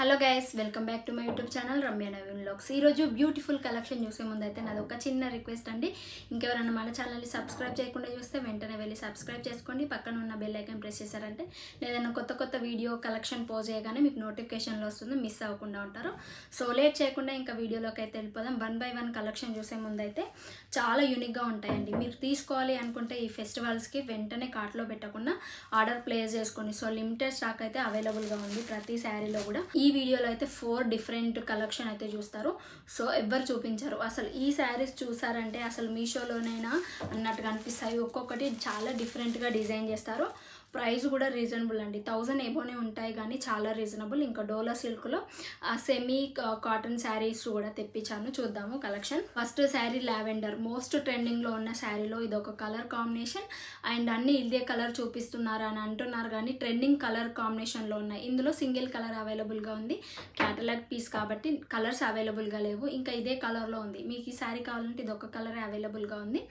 Hello guys, welcome back to my YouTube channel Ramya Naveen vlogs. ఈరోజు beautiful collection చూసే ముందు అయితే నాది ఒక చిన్న రిక్వెస్ట్ అండి. ఇంకెవరైనా మన ఛానల్ని సబ్స్క్రైబ్ చేయకుండా చూస్తే వెంటనే వెళ్ళి సబ్స్క్రైబ్ చేసుకోండి. పక్కన ఉన్న బెల్ ఐకాన్ ప్రెస్ చేశారంటే ఏదైనా కొత్త వీడియో కలెక్షన్ పోజ్ చేయగానే మీకు నోటిఫికేషన్లో వస్తుంది, మిస్ అవ్వకుండా ఉంటారు. సో లేట్ చేయకుండా ఇంకా వీడియోలోకి అయితే వెళ్ళిపోదాం. 1 by 1 కలెక్షన్ చూసే ముందు అయితే చాలా యూనిక్గా ఉంటాయండి. మీరు తీసుకోవాలి అనుకుంటే ఈ ఫెస్టివల్స్కి వెంటనే కార్ట్లో పెట్టకుండా ఆర్డర్ ప్లేస్ చేసుకోండి. సో లిమిటెడ్ స్టాక్ అయితే అవైలబుల్గా ఉంది ప్రతి శారీలో కూడా. ఈ వీడియోలో అయితే 4 డిఫరెంట్ కలెక్షన్ అయితే చూస్తారు. సో ఎవ్వరు చూపించారు. అసలు ఈ శారీస్ చూసారంటే అసలు మీషోలోనైనా అన్నట్టుగా అనిపిస్తాయి. ఒక్కొక్కటి చాలా డిఫరెంట్గా డిజైన్ చేస్తారు. ప్రైస్ కూడా రీజనబుల్ అండి. 1000 ఎబోనే ఉంటాయి కానీ చాలా రీజనబుల్. ఇంకా డోలా సిల్క్లో సెమీ కాటన్ శారీస్ కూడా తెప్పించాను, చూద్దాము collection. First sari lavender, most ట్రెండింగ్లో ఉన్న శారీలో ఇది ఒక కలర్ కాంబినేషన్. అండ్ అన్ని ఇదే కలర్ చూపిస్తున్నారు అని అంటున్నారు కానీ ట్రెండింగ్ కలర్ కాంబినేషన్లో ఉన్నాయి. ఇందులో సింగిల్ కలర్ అవైలబుల్గా ఉంది. క్యాటలాగ్ పీస్ కాబట్టి కలర్స్ అవైలబుల్గా లేవు. ఇంకా ఇదే కలర్లో ఉంది. మీకు ఈ శారీ కావాలంటే ఇది ఒక కలర్ అవైలబుల్గా ఉంది.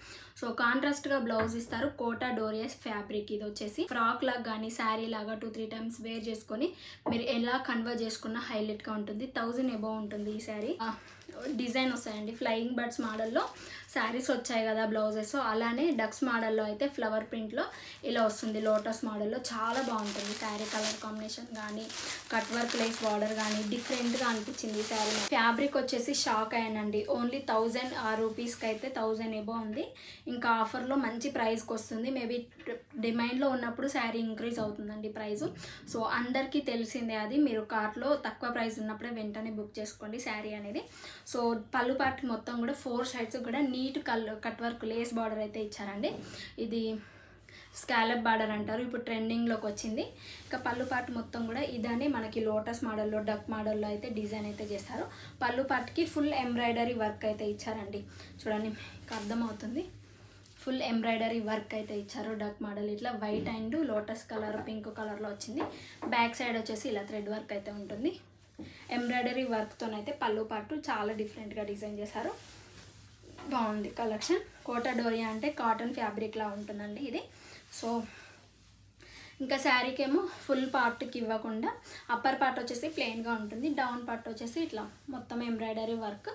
సో కాంట్రాస్ట్గా బ్లౌజ్ ఇస్తారు. కోటా డోరియస్ ఫ్యాబ్రిక్. ఇది వచ్చేసి ఫ్రాక్ లాగా కానీ శారీ లాగా 2-3 టైమ్స్ వేర్ చేసుకొని మీరు ఎలా కన్వర్ట్ చేసుకున్న హైలైట్గా ఉంటుంది. 1000 ఎబో ఉంటుంది ఈ శారీ. డిజైన్ వస్తాయండి. ఫ్లయింగ్ బర్డ్స్ మోడల్లో శారీస్ వచ్చాయి కదా బ్లౌజెస్, అలానే డక్స్ మోడల్లో అయితే ఫ్లవర్ ప్రింట్లో ఇలా వస్తుంది. లోటస్ మోడల్లో చాలా బాగుంటుంది శారీ. కలర్ కాంబినేషన్ కానీ కట్ వర్క్ లేస్ బార్డర్ కానీ డిఫరెంట్గా అనిపించింది ఈ శారీ. ఫ్యాబ్రిక్ వచ్చేసి షాక్ అయ్యానండి. ఓన్లీ 1000 రూపీస్కి అయితే 1000 ఎబో ఉంది. ఇంకా ఆఫర్లో మంచి ప్రైస్కి వస్తుంది. మేబీ డిమాండ్లో ఉన్నప్పుడు శారీ ఇంక్రీజ్ అవుతుందండి ప్రైస్. సో అందరికీ తెలిసిందే అది. మీరు కార్ట్లో తక్కువ ప్రైస్ ఉన్నప్పుడే వెంటనే బుక్ చేసుకోండి శారీ అనేది. సో పళ్ళు పార్ట్ మొత్తం కూడా 4 సైడ్స్ కూడా neat cut work lace border అయితే ఇచ్చారండి. ఇది స్కాలప్ బార్డర్ అంటారు, ఇప్పుడు ట్రెండింగ్లోకి వచ్చింది. ఇంకా పళ్ళు పార్ట్ మొత్తం కూడా ఇదని మనకి లోటస్ మోడల్లో డక్ మోడల్లో అయితే డిజైన్ అయితే చేస్తారు. పళ్ళు పార్ట్కి ఫుల్ ఎంబ్రాయిడరీ వర్క్ అయితే ఇచ్చారండి. చూడండి మీకు అర్థమవుతుంది. ఫుల్ ఎంబ్రాయిడరీ వర్క్ అయితే ఇచ్చారు. డక్ మోడల్ ఇట్లా white and lotus colour pink కలర్లో వచ్చింది. బ్యాక్ సైడ్ వచ్చేసి ఇలా థ్రెడ్ వర్క్ అయితే ఉంటుంది. ఎంబ్రాయిడరీ వర్క్తోనైతే పళ్ళు పాటు చాలా డిఫరెంట్గా డిజైన్ చేశారు. బాగుంది కలెక్షన్. కోటా డోరియా అంటే కాటన్ ఫ్యాబ్రిక్లా ఉంటుందండి ఇది. సో ఇంకా శారీకి ఏమో ఫుల్ పార్ట్కి ఇవ్వకుండా అప్పర్ పార్ట్ వచ్చేసి ప్లెయిన్గా ఉంటుంది. డౌన్ పార్ట్ వచ్చేసి ఇట్లా మొత్తం embroidery work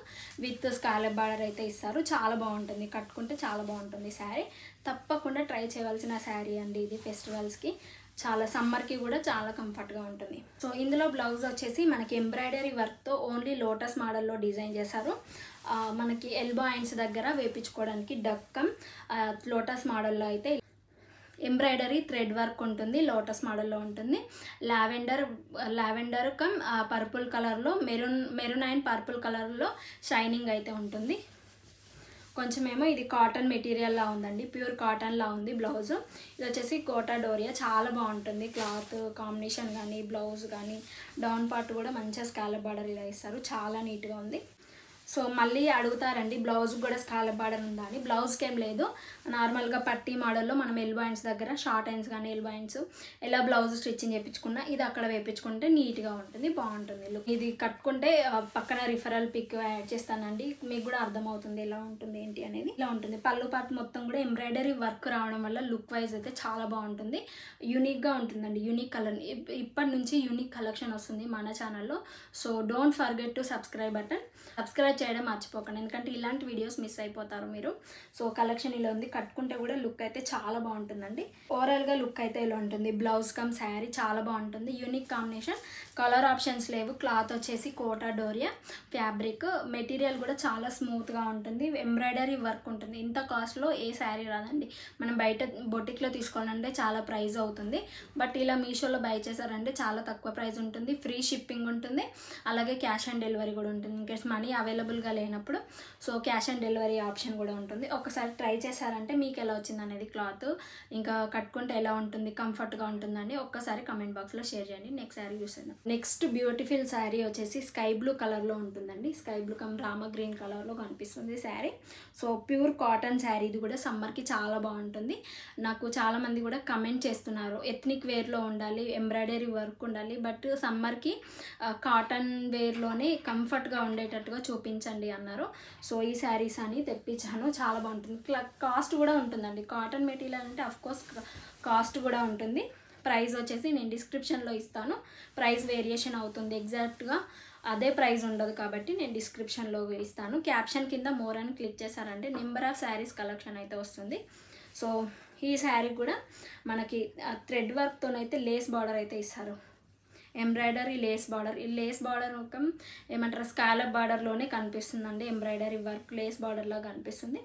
with scallop border అయితే ఇస్తారు. చాలా బాగుంటుంది, కట్టుకుంటే చాలా బాగుంటుంది శారీ. తప్పకుండా ట్రై చేయవలసిన శారీ అండి ఇది ఫెస్టివల్స్కి. చాలా సమ్మర్కి కూడా చాలా కంఫర్ట్గా ఉంటుంది. సో ఇందులో బ్లౌజ్ వచ్చేసి మనకి ఎంబ్రాయిడరీ వర్క్తో ఓన్లీ లోటస్ మోడల్లో డిజైన్ చేశారు. మనకి ఎల్బో హ్యాండ్స్ దగ్గర వేపించుకోవడానికి డక్కం లోటస్ మోడల్లో అయితే ఎంబ్రాయిడరీ థ్రెడ్ వర్క్ ఉంటుంది. లోటస్ మోడల్లో ఉంటుంది. లావెండర్ కమ్ పర్పుల్ కలర్లో మెరూన్ అండ్ పర్పుల్ కలర్లో షైనింగ్ అయితే ఉంటుంది. కొంచెమేమో ఇది కాటన్ మెటీరియల్లా ఉందండి, ప్యూర్ కాటన్లా ఉంది బ్లౌజ్. ఇది వచ్చేసి కోటా డోరియా. చాలా బాగుంటుంది క్లాత్ కాంబినేషన్ కానీ బ్లౌజ్ కానీ. డౌన్ పార్ట్ కూడా మంచిగా స్కాలప్ బార్డర్ ఇలా ఇస్తారు. చాలా నీట్గా ఉంది. సో మళ్ళీ అడుగుతారండి బ్లౌజ్ కూడా స్కాలప్ బార్డర్ ఉందా అని. బ్లౌజ్కి ఏం లేదు, నార్మల్గా పట్టీ మోడల్లో మనం ఎల్బో హ్యాండ్స్ దగ్గర షార్ట్ హ్యాండ్స్ కానీ ఎల్బో హ్యాండ్స్ ఎలా బ్లౌజ్ స్టిచ్చింగ్ చేయించుకున్నా ఇది అక్కడ వేయించుకుంటే నీట్గా ఉంటుంది, బాగుంటుంది లుక్. ఇది కట్టుకుంటే పక్కన రిఫరల్ పిక్ యాడ్ చేస్తానండి, మీకు కూడా అర్థమవుతుంది ఎలా ఉంటుంది ఏంటి అనేది. ఇలా ఉంటుంది. పళ్ళు పార్ట్ మొత్తం కూడా ఎంబ్రాయిడరీ వర్క్ రావడం వల్ల లుక్ వైజ్ అయితే చాలా బాగుంటుంది. యూనిక్గా ఉంటుందండి. Unique colour. ఇప్పటి నుంచి యూనిక్ కలెక్షన్ వస్తుంది మన ఛానల్లో. So don't forget to subscribe button. Subscribe చేయడం మర్చిపోకండి, ఎందుకంటే ఇలాంటి వీడియోస్ మిస్ అయిపోతారు మీరు. సో కలెక్షన్ ఇలా ఉంది. కట్టుకుంటే కూడా లుక్ అయితే చాలా బాగుంటుందండి. ఓవరాల్గా లుక్ అయితే ఇలా ఉంటుంది. బ్లౌజ్ కమ్ శారీ చాలా బాగుంటుంది. Unique combination. కలర్ ఆప్షన్స్ లేవు. క్లాత్ వచ్చేసి కోటా డోరియా ఫ్యాబ్రిక్. మెటీరియల్ కూడా చాలా స్మూత్గా ఉంటుంది. ఎంబ్రాయిడరీ వర్క్ ఉంటుంది. ఇంత కాస్ట్లో ఏ శారీ రాదండి. మనం బయట బొటిక్లో తీసుకోవాలంటే చాలా ప్రైస్ అవుతుంది. బట్ ఇలా మీషోలో బై చేశారంటే చాలా తక్కువ ప్రైస్ ఉంటుంది. ఫ్రీ షిప్పింగ్ ఉంటుంది. అలాగే క్యాష్ ఆన్ డెలివరీ కూడా ఉంటుంది. ఇన్కేస్ మనీ అవైలబుల్గా లేనప్పుడు so cash on delivery option కూడా ఉంటుంది. ఒకసారి ట్రై చేశారంటే మీకు ఎలా వచ్చింది అనేది క్లాత్, ఇంకా కట్టుకుంటే ఎలా ఉంటుంది, కంఫర్ట్గా ఉంటుందని ఒక్కసారి కమెంట్ బాక్స్లో షేర్ చేయండి. నెక్స్ట్ శారీ చూసేద్దాం. నెక్స్ట్ బ్యూటిఫుల్ శారీ వచ్చేసి స్కై బ్లూ కలర్లో ఉంటుందండి. Sky blue come Rama green కలర్లో కనిపిస్తుంది sari. So pure cotton sari. ఇది కూడా సమ్మర్కి చాలా బాగుంటుంది. నాకు చాలామంది కూడా కమెంట్ చేస్తున్నారు ఎథ్నిక్ వేర్లో ఉండాలి, ఎంబ్రాయిడరీ వర్క్ ఉండాలి, బట్ సమ్మర్కి కాటన్ వేర్లోనే కంఫర్ట్గా ఉండేటట్టుగా చూపించండి అన్నారు. సో ఈ శారీస్ అని తెప్పించాను. చాలా బాగుంటుంది. కాస్ట్ కూడా ఉంటుందండి. కాటన్ మెటీరియల్ అంటే అఫ్కోర్స్ కాస్ట్ కూడా ఉంటుంది. ప్రైస్ వచ్చేసి నేను డిస్క్రిప్షన్లో ఇస్తాను. ప్రైస్ వేరియేషన్ అవుతుంది, ఎగ్జాక్ట్గా అదే ప్రైస్ ఉండదు కాబట్టి నేను డిస్క్రిప్షన్లో ఇస్తాను. క్యాప్షన్ కింద మోర్ అని క్లిక్ చేశారంటే నెంబర్ ఆఫ్ శారీస్ కలెక్షన్ అయితే వస్తుంది. సో ఈ శారీ కూడా మనకి థ్రెడ్ వర్క్తోనైతే లేస్ బార్డర్ అయితే ఇస్తారు. ఎంబ్రాయిడరీ లేస్ బార్డర్, ఈ లేస్ బార్డర్ ఒక ఏమంటారు స్కాలప్ బార్డర్లోనే కనిపిస్తుందండి. ఎంబ్రాయిడరీ వర్క్ లేస్ బార్డర్లా కనిపిస్తుంది,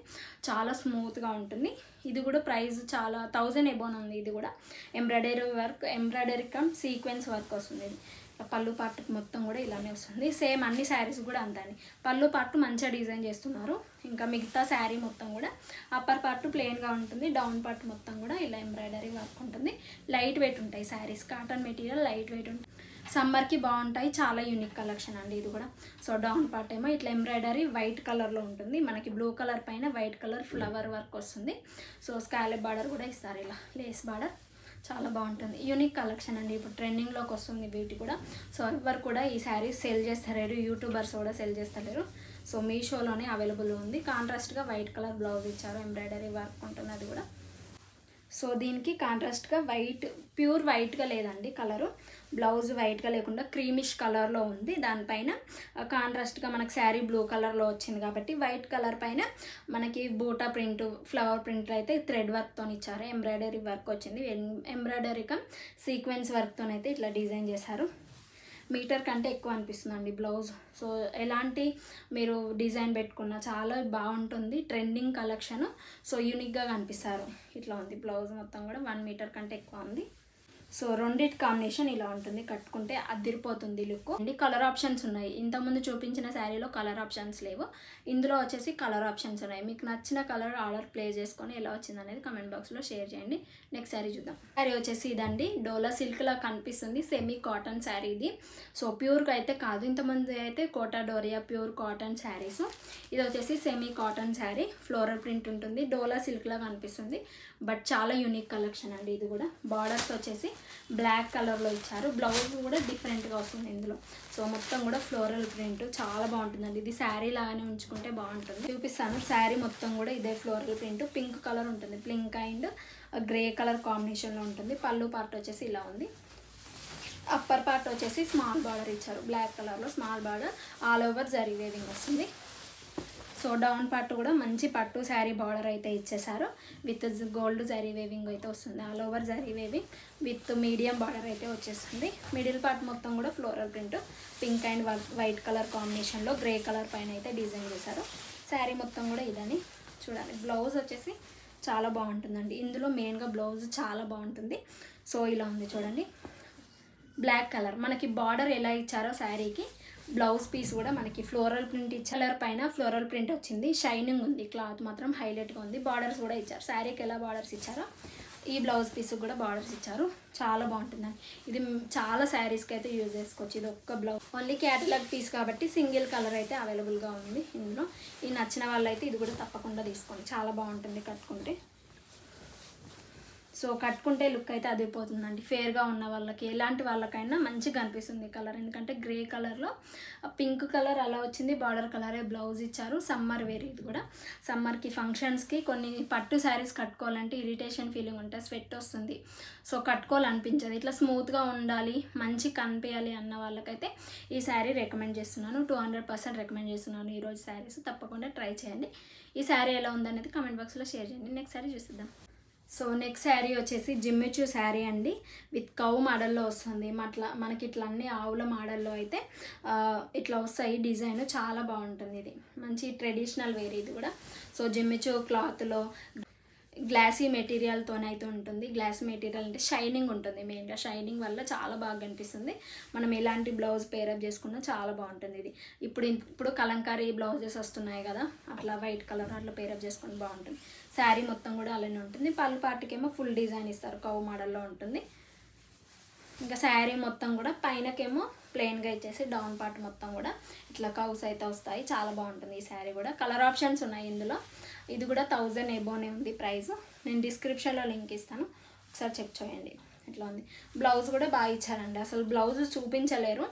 చాలా స్మూత్గా ఉంటుంది. ఇది కూడా ప్రైస్ చాలా 1000 ఎబోన్ ఉంది. ఇది కూడా embroidery work, embroidery come sequence work వస్తుంది. ఇది పళ్ళు పార్ట్ మొత్తం కూడా ఇలానే వస్తుంది. సేమ్ అన్ని శారీస్ కూడా అంతే అండి. పళ్ళు పార్ట్ మంచిగా డిజైన్ చేస్తున్నారు. ఇంకా మిగతా శారీ మొత్తం కూడా అప్పర్ పార్ట్ ప్లెయిన్గా ఉంటుంది, డౌన్ పార్ట్ మొత్తం కూడా ఇలా ఎంబ్రాయిడరీ వర్క్ ఉంటుంది. లైట్ వెయిట్ ఉంటాయి saris, cotton material light weight ఉంటుంది. సమ్మర్కి బాగుంటాయి, చాలా యూనిక్ కలెక్షన్ అండి ఇది కూడా. సో డౌన్ పార్ట్ ఏమో ఇట్లా ఎంబ్రాయిడరీ వైట్ కలర్లో ఉంటుంది, మనకి బ్లూ కలర్ పైన వైట్ కలర్ ఫ్లవర్ వర్క్ వస్తుంది. సో స్కాలప్ బార్డర్ కూడా ఇస్తారు, ఇలా లేస్ బార్డర్, చాలా బాగుంటుంది. యూనిక్ కలెక్షన్ అండి, ఇప్పుడు ట్రెండింగ్లోకి వస్తుంది వీటి కూడా. సో ఎవరు కూడా ఈ శారీస్ సేల్ చేస్తలేరు, యూట్యూబర్స్ కూడా సేల్ చేస్తలేరు. సో మీషోలోనే అవైలబుల్ ఉంది. కాంట్రాస్ట్గా వైట్ కలర్ బ్లౌజ్ ఇచ్చారు, ఎంబ్రాయిడరీ వర్క్ ఉంటుంది అది కూడా. సో దీనికి కాంట్రాస్ట్గా వైట్, ప్యూర్ వైట్గా లేదండి కలరు, బ్లౌజ్ వైట్గా లేకుండా క్రీమిష్ కలర్లో ఉంది. దానిపైన కాంట్రాస్ట్గా మనకి శారీ బ్లూ కలర్లో వచ్చింది కాబట్టి వైట్ కలర్ పైన మనకి బూటా ప్రింట్, ఫ్లవర్ ప్రింట్ అయితే థ్రెడ్ వర్క్తో ఇచ్చారు. ఎంబ్రాయిడరీ వర్క్ వచ్చింది, ఎంబ్రాయిడరీ కమ్ సీక్వెన్స్ వర్క్తోనైతే ఇట్లా డిజైన్ చేశారు. మీటర్ కంటే ఎక్కువ అనిపిస్తుందండి బ్లౌజ్. సో ఎలాంటి మీరు డిజైన్ పెట్టుకున్నా చాలా బాగుంటుంది, ట్రెండింగ్ కలెక్షన్. సో యూనిక్గా కనిపిస్తారు. ఇట్లా ఉంది బ్లౌజ్ మొత్తం కూడా 1 మీటర్ కంటే ఎక్కువ ఉంది. సో రెండిటి కాంబినేషన్ ఇలా ఉంటుంది, కట్టుకుంటే అదిరిపోతుంది లుక్ అండి. కలర్ ఆప్షన్స్ ఉన్నాయి, ఇంతకుముందు చూపించిన శారీలో కలర్ ఆప్షన్స్ లేవు, ఇందులో వచ్చేసి కలర్ ఆప్షన్స్ ఉన్నాయి. మీకు నచ్చిన కలర్ ఆర్డర్ ప్లేస్ చేసుకొని ఎలా వచ్చింది అనేది కమెంట్ బాక్స్లో షేర్ చేయండి. నెక్స్ట్ శారీ చూద్దాం. శారీ వచ్చేసి ఇదండి, డోలా సిల్క్లా కనిపిస్తుంది, సెమీ కాటన్ శారీ ఇది. సో ప్యూర్గా అయితే కాదు, ఇంతకుముందు అయితే Kota Doria pure cotton saris. ఇది వచ్చేసి semi cotton sari, floral print ఉంటుంది, డోలా సిల్క్లా కనిపిస్తుంది. బట్ చాలా యూనిక్ కలెక్షన్ అండి ఇది కూడా. బార్డర్స్ వచ్చేసి బ్లాక్ కలర్లో ఇచ్చారు, బ్లౌజ్ కూడా డిఫరెంట్గా వస్తుంది ఇందులో. సో మొత్తం కూడా ఫ్లోరల్ ప్రింట్ చాలా బాగుంటుందండి. ఇది శారీ లాగానే ఉంచుకుంటే బాగుంటుంది. చూపిస్తాను, శారీ మొత్తం కూడా ఇదే ఫ్లోరల్ ప్రింట్, పింక్ కలర్ ఉంటుంది, పింక్ అండ్ గ్రే కలర్ కాంబినేషన్లో ఉంటుంది. పళ్ళు పార్ట్ వచ్చేసి ఇలా ఉంది. అప్పర్ పార్ట్ వచ్చేసి స్మాల్ బార్డర్ ఇచ్చారు, బ్లాక్ కలర్లో small border, all over zari weaving వస్తుంది. సో డౌన్ పార్ట్ కూడా మంచి పట్టు శారీ బార్డర్ అయితే ఇచ్చేసారు, విత్ గోల్డ్ జరీ వేవింగ్ అయితే వస్తుంది. All over zari weaving with medium border అయితే వచ్చేస్తుంది. మిడిల్ పార్ట్ మొత్తం కూడా floral print, pink and white colour కాంబినేషన్లో గ్రే కలర్ పైన అయితే డిజైన్ చేశారు. శారీ మొత్తం కూడా ఇదని చూడాలి. బ్లౌజ్ వచ్చేసి చాలా బాగుంటుందండి, ఇందులో మెయిన్గా బ్లౌజ్ చాలా బాగుంటుంది. సో ఇలా ఉంది చూడండి, బ్లాక్ కలర్ మనకి బార్డర్ ఎలా ఇచ్చారో శారీకి, బ్లౌజ్ పీస్ కూడా మనకి ఫ్లోరల్ ప్రింట్ కలర్ పైన ఫ్లోరల్ ప్రింట్ వచ్చింది, షైనింగ్ ఉంది, క్లాత్ మాత్రం హైలైట్గా ఉంది. బార్డర్స్ కూడా ఇచ్చారు, శారీకి ఎలా బార్డర్స్ ఇచ్చారో ఈ బ్లౌజ్ పీస్ కూడా బార్డర్స్ ఇచ్చారు, చాలా బాగుంటుందండి. ఇది చాలా శారీస్కి అయితే యూజ్ చేసుకోవచ్చు. ఇది ఒక్క బ్లౌజ్ ఓన్లీ క్యాటలాగ్ పీస్ కాబట్టి సింగిల్ కలర్ అయితే అవైలబుల్గా ఉంది ఇందులో. ఈ నచ్చిన వాళ్ళైతే ఇది కూడా తప్పకుండా తీసుకోండి, చాలా బాగుంటుంది కట్టుకుంటే. సో కట్టుకుంటే లుక్ అయితే అదిరిపోతుందండి. ఫేర్గా ఉన్న వాళ్ళకి, ఎలాంటి వాళ్ళకైనా మంచిగా అనిపిస్తుంది కలర్, ఎందుకంటే గ్రే కలర్లో పింక్ కలర్ అలా వచ్చింది, బార్డర్ కలరే బ్లౌజ్ ఇచ్చారు. సమ్మర్ వేర్ ఇది కూడా, సమ్మర్కి ఫంక్షన్స్కి కొన్ని పట్టు శారీస్ కట్టుకోవాలంటే ఇరిటేషన్ ఫీలింగ్ ఉంటుంది, స్వెట్ వస్తుంది, సో కట్టుకోవాలనిపించదు. ఇట్లా స్మూత్గా ఉండాలి, మంచి కనిపించాలి అన్న వాళ్ళకైతే ఈ శారీ రికమెండ్ చేస్తున్నాను, 200% రికమెండ్ చేస్తున్నాను. ఈరోజు శారీస్ తప్పకుండా ట్రై చేయండి. ఈ శారీ ఎలా ఉందనేది కమెంట్ బాక్స్లో షేర్ చేయండి. నెక్స్ట్ శారీ చూసిద్దాం. సో నెక్స్ట్ శారీ వచ్చేసి జిమ్మిచూ శారీ అండి, విత్ కౌ మోడల్లో వస్తుంది. మనకి ఇట్లా అన్ని ఆవుల మోడల్లో అయితే ఇట్లా వస్తాయి డిజైన్, చాలా బాగుంటుంది. ఇది మంచి ట్రెడిషనల్ వేర్ ఇది కూడా. సో జిమ్మిచూ క్లాత్లో గ్లాసీ మెటీరియల్తోనైతే ఉంటుంది. గ్లాస్ మెటీరియల్ అంటే షైనింగ్ ఉంటుంది, మెయిన్గా షైనింగ్ వల్ల చాలా బాగా కనిపిస్తుంది. మనం ఎలాంటి బ్లౌజ్ పేరప్ చేసుకున్నా చాలా బాగుంటుంది ఇది. ఇప్పుడు కలంకారీ బ్లౌజెస్ వస్తున్నాయి కదా, అట్లా వైట్ కలర్ అట్లా పేరప్ చేసుకొని బాగుంటుంది. శారీ మొత్తం కూడా అలానే ఉంటుంది. పళ్ళు పార్ట్కేమో ఫుల్ డిజైన్ ఇస్తారు, కౌ మోడల్లో ఉంటుంది. ఇంకా శారీ మొత్తం కూడా పైనకేమో ప్లెయిన్గా ఇచ్చేసి డౌన్ పార్ట్ మొత్తం కూడా ఇట్లా కౌస్ అయితే వస్తాయి, చాలా బాగుంటుంది ఈ శారీ కూడా. కలర్ ఆప్షన్స్ ఉన్నాయి ఇందులో. ఇది కూడా 1000 ఎబోనే ఉంది ప్రైస్, నేను డిస్క్రిప్షన్లో లింక్ ఇస్తాను, ఒకసారి చెక్ చేయండి. ఇట్లా ఉంది. బ్లౌజ్ కూడా బాగా ఇచ్చారండి, అసలు బ్లౌజ్ చూపించలేరు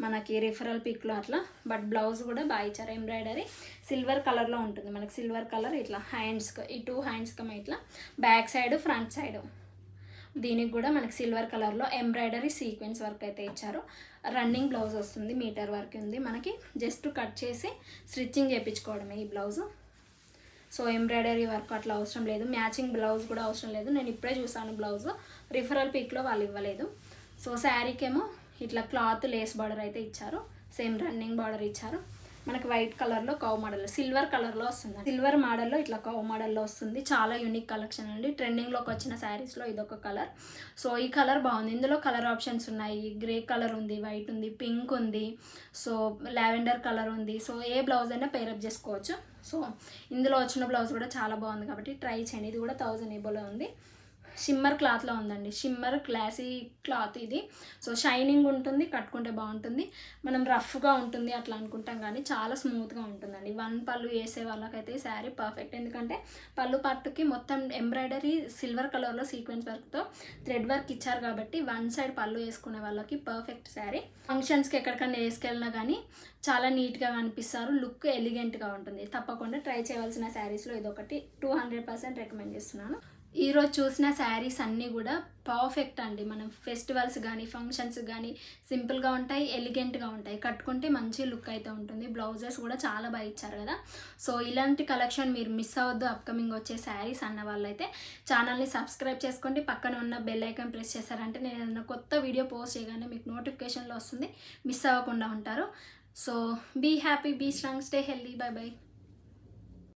మనకి రిఫరల్ పిక్లో అట్లా, బట్ బ్లౌజ్ కూడా బాగా ఇచ్చారు. ఎంబ్రాయిడరీ సిల్వర్ కలర్లో ఉంటుంది, మనకి సిల్వర్ కలర్ ఇట్లా హ్యాండ్స్కి, ఈ 2 హ్యాండ్స్కి ఇట్లా బ్యాక్ సైడ్ ఫ్రంట్ సైడ్ దీనికి కూడా మనకి సిల్వర్ కలర్లో ఎంబ్రాయిడరీ సీక్వెన్స్ వర్క్ అయితే ఇచ్చారు. రన్నింగ్ బ్లౌజ్ వస్తుంది, మీటర్ వర్క్ ఉంది మనకి. జస్ట్ కట్ చేసి స్టిచ్చింగ్ చేయించుకోవడమే ఈ బ్లౌజు. సో ఎంబ్రాయిడరీ వర్క్ అట్లా అవసరం లేదు, మ్యాచింగ్ బ్లౌజ్ కూడా అవసరం లేదు. నేను ఇప్పుడే చూసాను బ్లౌజు, రిఫరల్ పిక్లో వాళ్ళు ఇవ్వలేదు. సో శారీకేమో ఇట్లా క్లాత్ లేస్ బార్డర్ అయితే ఇచ్చారు, సేమ్ రన్నింగ్ బార్డర్ ఇచ్చారు. మనకి వైట్ కలర్లో కవ్ మోడల్, సిల్వర్ కలర్లో వస్తుంది. సిల్వర్ మోడల్లో ఇట్లా కవ్ మోడల్లో వస్తుంది. చాలా యూనిక్ కలెక్షన్ అండి. ట్రెండింగ్లోకి వచ్చిన శారీస్లో ఇదొక కలర్. సో ఈ కలర్ బాగుంది. ఇందులో కలర్ ఆప్షన్స్ ఉన్నాయి. గ్రే కలర్ ఉంది, వైట్ ఉంది, పింక్ ఉంది, సో లావెండర్ కలర్ ఉంది. సో ఏ బ్లౌజ్ అయినా పేరప్ చేసుకోవచ్చు. సో ఇందులో వచ్చిన బ్లౌజ్ కూడా చాలా బాగుంది కాబట్టి ట్రై చేయండి. ఇది కూడా 1000 ఎబోలో ఉంది. షిమ్మర్ క్లాత్లో ఉందండి, షిమ్మర్ క్లాసీ క్లాత్ ఇది. సో షైనింగ్ ఉంటుంది, కట్టుకుంటే బాగుంటుంది. మనం రఫ్గా ఉంటుంది అట్లా అనుకుంటాం కానీ చాలా స్మూత్గా ఉంటుందండి. 1 పళ్ళు వేసే వాళ్ళకైతే ఈ శారీ పర్ఫెక్ట్. ఎందుకంటే పళ్ళు పట్టుకి మొత్తం ఎంబ్రాయిడరీ సిల్వర్ కలర్లో సీక్వెన్స్ వర్క్తో థ్రెడ్ వర్క్ ఇచ్చారు కాబట్టి 1 సైడ్ పళ్ళు వేసుకునే వాళ్ళకి పర్ఫెక్ట్ శారీ. ఫంక్షన్స్కి ఎక్కడికన్నా వేసుకెళ్ళినా కానీ చాలా నీట్గా కనిపిస్తారు, లుక్ ఎలిగెంట్గా ఉంటుంది. తప్పకుండా ట్రై చేయవలసిన శారీస్లో ఇదొకటి. 200% రికమెండ్ చేస్తున్నాను. ఈరోజు చూసిన శారీస్ అన్నీ కూడా పర్ఫెక్ట్ అండి. మనం ఫెస్టివల్స్ కానీ ఫంక్షన్స్ కానీ సింపుల్గా ఉంటాయి, ఎలిగెంట్గా ఉంటాయి, కట్టుకుంటే మంచి లుక్ అయితే ఉంటుంది. బ్లౌజెస్ కూడా చాలా బాగా ఇచ్చారు కదా. సో ఇలాంటి కలెక్షన్ మీరు మిస్ అవ్వద్దు. అప్కమింగ్ వచ్చే శారీస్ అన్న వాళ్ళైతే ఛానల్ని సబ్స్క్రైబ్ చేసుకోండి. పక్కన ఉన్న బెల్ ఐకాన్ ప్రెస్ చేశారంటే నేను ఏదైనా కొత్త వీడియో పోస్ట్ చేయగానే మీకు నోటిఫికేషన్లో వస్తుంది, మిస్ అవ్వకుండా ఉంటారు. So be happy, be strong, stay healthy. Bye by.